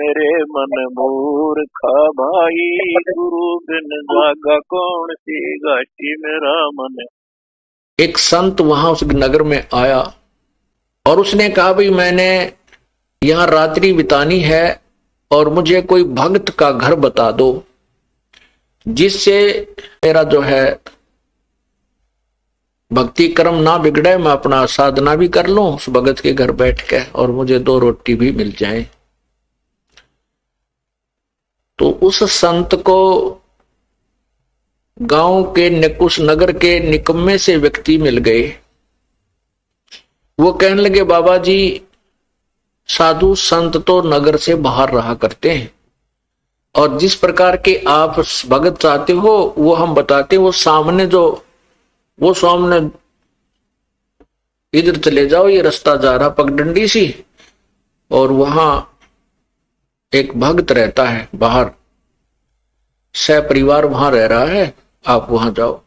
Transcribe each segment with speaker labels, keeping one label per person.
Speaker 1: मेरे मन मूर्खा भाई, गुरु बिन जागा कौन सी घाटी मेरा मन।
Speaker 2: एक संत वहां उस नगर में आया और उसने कहा भाई मैंने यहां रात्रि बितानी है और मुझे कोई भक्त का घर बता दो जिससे मेरा जो है भक्ति कर्म ना बिगड़े, मैं अपना साधना भी कर लूं उस भगत के घर बैठ के और मुझे 2 रोटी भी मिल जाए। तो उस संत को गांव के उस नगर के निकम्मे से व्यक्ति मिल गए। वो कहने लगे बाबा जी साधु संत तो नगर से बाहर रहा करते हैं और जिस प्रकार के आप भगत चाहते हो वो हम बताते हैं। वो सामने इधर चले जाओ, ये रास्ता जा रहा पगडंडी सी और वहां एक भक्त रहता है बाहर, सह परिवार वहां रह रहा है, आप वहां जाओ।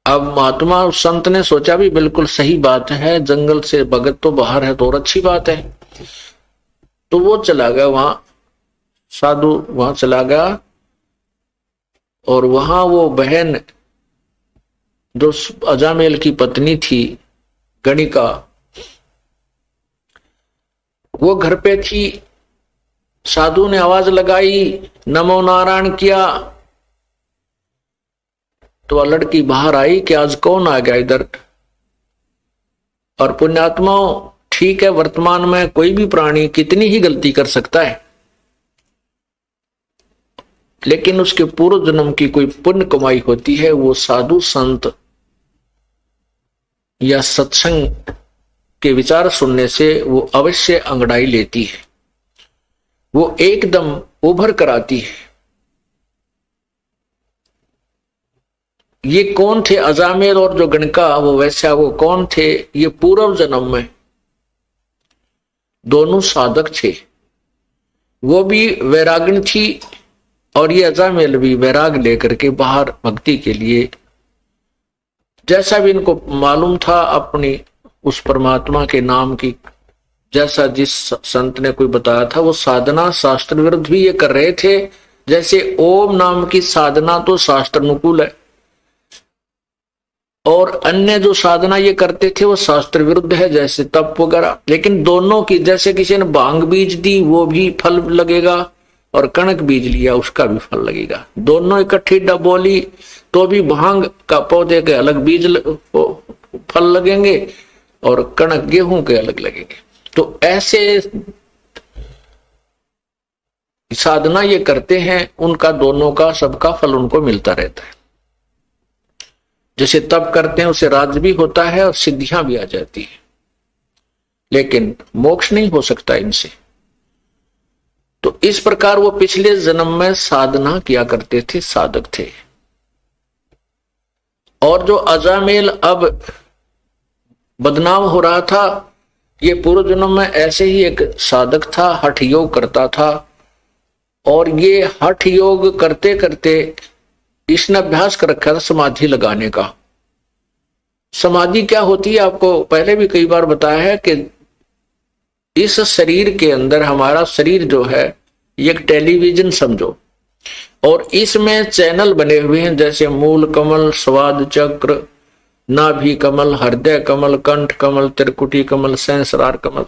Speaker 2: अब महात्मा उस संत ने सोचा भी बिल्कुल सही बात है, जंगल से भगत तो बाहर है तो और अच्छी बात है। तो वो चला गया वहां, साधु वहां चला गया और वहां वो बहन जो अजामेल की पत्नी थी गणिका, वो घर पे थी। साधु ने आवाज लगाई, नमो नारायण किया तो वह लड़की बाहर आई कि आज कौन आ गया इधर। और पुण्यात्माओं ठीक है, वर्तमान में कोई भी प्राणी कितनी ही गलती कर सकता है, लेकिन उसके पूर्व जन्म की कोई पुण्य कमाई होती है, वो साधु संत या सत्संग के विचार सुनने से वो अवश्य अंगड़ाई लेती है, वो एकदम उभर कर आती है। ये कौन थे अजामेल और जो गणिका वो वैसा, वो कौन थे? ये पूर्व जन्म में दोनों साधक थे। वो भी वैरागिणी थी और ये अजामेल भी वैराग लेकर के बाहर भक्ति के लिए, जैसा भी इनको मालूम था अपनी उस परमात्मा के नाम की, जैसा जिस संत ने कोई बताया था वो साधना शास्त्र विरुद्ध भी ये कर रहे थे। जैसे ओम नाम की साधना तो शास्त्र अनुकूल है और अन्य जो साधना ये करते थे वो शास्त्र विरुद्ध है, जैसे तप वगैरह। लेकिन दोनों की, जैसे किसी ने भांग बीज दी वो भी फल लगेगा और कणक बीज लिया उसका भी फल लगेगा। दोनों इकट्ठी डबोली तो भी भांग का पौधे के अलग बीज फल लगेंगे और कणक गेहूं के अलग लगेंगे। तो ऐसे साधना ये करते हैं, उनका दोनों का सबका फल उनको मिलता रहता है। जैसे तप करते हैं उसे राज्य भी होता है और सिद्धियां भी आ जाती है, लेकिन मोक्ष नहीं हो सकता इनसे। तो इस प्रकार वो पिछले जन्म में साधना किया करते थे, साधक थे। और जो अजामेल अब बदनाम हो रहा था, ये पूर्व जन्म में ऐसे ही एक साधक था, हठ योग करता था। और ये हठ योग करते करते इसने अभ्यास कर रखा था समाधि लगाने का। समाधि क्या होती है आपको पहले भी कई बार बताया है कि इस शरीर के अंदर, हमारा शरीर जो है एक टेलीविजन समझो, और इसमें चैनल बने हुए हैं, जैसे मूल कमल, स्वाद चक्र, नाभि कमल, हृदय कमल, कंठ कमल, त्रिकुटी कमल, सहस्रार कमल।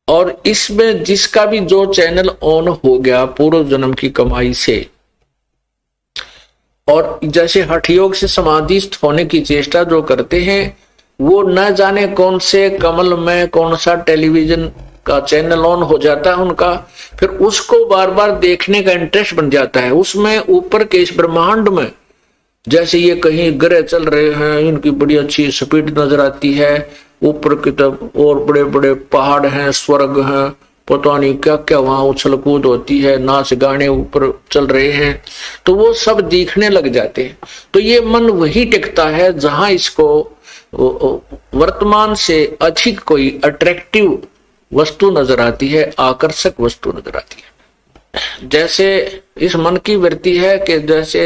Speaker 2: और इसमें जिसका भी जो चैनल ऑन हो गया पूर्व जन्म की कमाई से, और जैसे हठ योग से समाधिस्थ होने की चेष्टा जो करते हैं, वो न जाने कौन से कमल में कौन सा टेलीविजन का चैनल ऑन हो जाता है उनका, फिर उसको बार बार देखने का इंटरेस्ट बन जाता है। उसमें ऊपर के इस ब्रह्मांड में जैसे ये कहीं ग्रह चल रहे हैं, इनकी बड़ी अच्छी स्पीड नजर आती है, ऊपर की तरफ और बड़े बड़े पहाड़ हैं, स्वर्ग हैं, पता नहीं क्या क्या वहां उछल कूद होती है, नाच गाने ऊपर चल रहे हैं, तो वो सब दिखने लग जाते हैं। तो ये मन वही टिकता है जहां इसको वर्तमान से अधिक कोई अट्रैक्टिव वस्तु नजर आती है, आकर्षक वस्तु नजर आती है। जैसे इस मन की वृत्ति है कि जैसे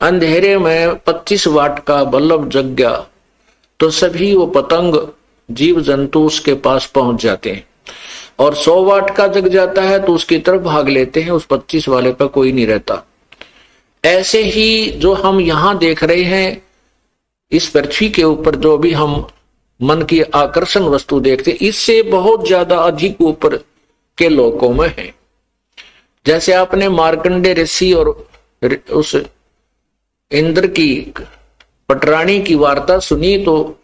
Speaker 2: अंधेरे में 25 वाट का बल्ब जग गया तो सभी वो पतंग जीव जंतु उसके पास पहुंच जाते हैं, और 100 वाट का जग जाता है तो उसकी तरफ भाग लेते हैं, उस 25 वाले पर कोई नहीं रहता। ऐसे ही जो हम यहां देख रहे हैं इस पृथ्वी के ऊपर, जो भी हम मन की आकर्षण वस्तु देखते, इससे बहुत ज्यादा अधिक ऊपर के लोकों में है। जैसे आपने मार्कंडे ऋषि और उस इंद्र की पटरानी की वार्ता सुनी, तो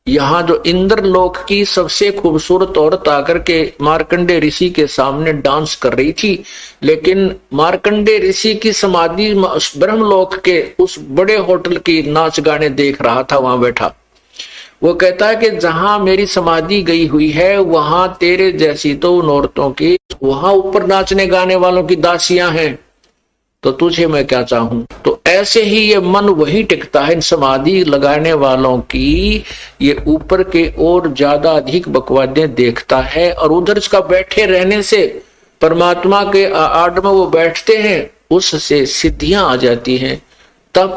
Speaker 2: यहाँ जो इंद्र लोक की सबसे खूबसूरत औरत आकर के मार्कंडे ऋषि के सामने डांस कर रही थी, लेकिन मार्कंडे ऋषि की समाधि ब्रह्मलोक के उस बड़े होटल की नाच गाने देख रहा था वहां बैठा। वो कहता है कि जहां मेरी समाधि गई हुई है वहां तेरे जैसी तो उन औरतों की, वहां ऊपर नाचने गाने वालों की दासियां हैं, तो तुझे मैं क्या चाहूं। तो ऐसे ही ये मन वही टिकता है इन समाधि लगाने वालों की, ये ऊपर के और ज्यादा अधिक बकवादें देखता है, और उधर इसका बैठे रहने से परमात्मा के आड़ में वो बैठते हैं, उससे सिद्धियां आ जाती हैं, तप